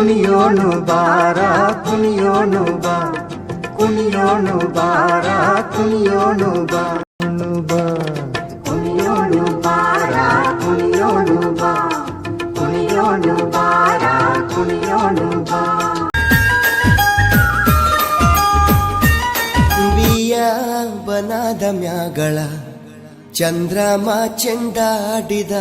ಕುಣಿಯೋಣು ಬಾರ ಕುಣಿಯೋಣು ಬಾ ಕುಣಿಯೋಣು ಬಾರ ಕುಣಿಯೋಣು ಬಾ ಕುಣಿಯೋಣು ಬಾರ ಕುಣಿಯೋಣು ಬಾ ಕುಣಿಯೋಣು ಬಾರ ಕುಣಿಯೋಣು ಬಾ. ಬನದ ಮ್ಯಾಗಳ ಚಂದ್ರಮ ಚೆಂಡಾಡಿದ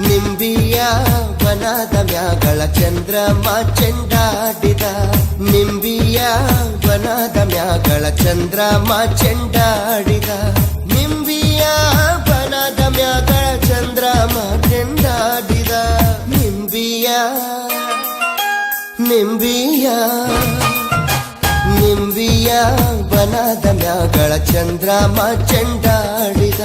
ನಿಂಬಿಯ ಬನದ ಮ್ಯಾಗಳ ಚಂದ್ರಮ ಚೆಂಡಾಡಿದ ನಿಂಬಿಯ ಬನದ ಮ್ಯಾಗಳ ಚಂದ್ರಮ ಚೆಂಡಾಡಿದ ನಿಂಬಿಯ ಬನದ ಮ್ಯಾಗಳ ಚಂದ್ರಮ ಚೆಂಡಾಡಿದ ನಿಂಬಿಯ ನಿಂಬಿಯ ನಿಂಬಿಯ ಬನದ ಮ್ಯಾಗಳ ಚಂದ್ರಮ ಚೆಂಡಾಡಿದ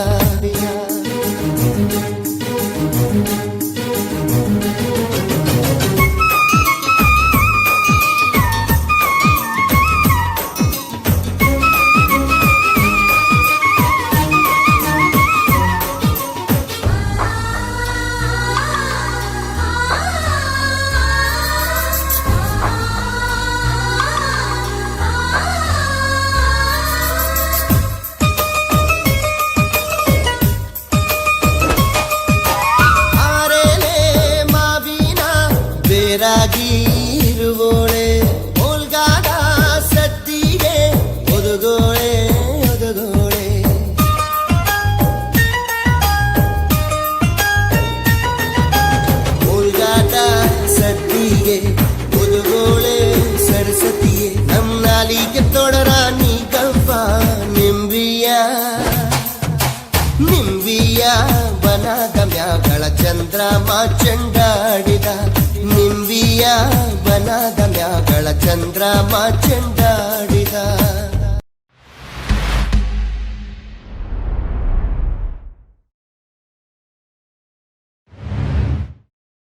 ರಾಗಿರುವೋಳೆ ಓಲ್ಗಾದ ಸತ್ತಿಗೆ ಒದಗೋಳೆ ಒದಗೋಳೆ ಓಲ್ಗಾದ ಸತ್ತಿಗೆ ಒದಗೋಳೆ ಸರಸ್ವತಿಯೇ ನಮ್ಮ ನಾಲಿಗೆ ತೊಡರ ನೀ ಗಪ್ಪ ನಿಂಬಿಯ ನಿಂಬಿಯ ಬನದ ಮ್ಯಾಗಳ ಚಂದ್ರಮ ಚೆಂಡಾಡಿದ ನಿಂಬಿಯ ಬನದ ಮ್ಯಾಗಳ ಚಂದ್ರಮ ಚೆಂಡಾಡಿದ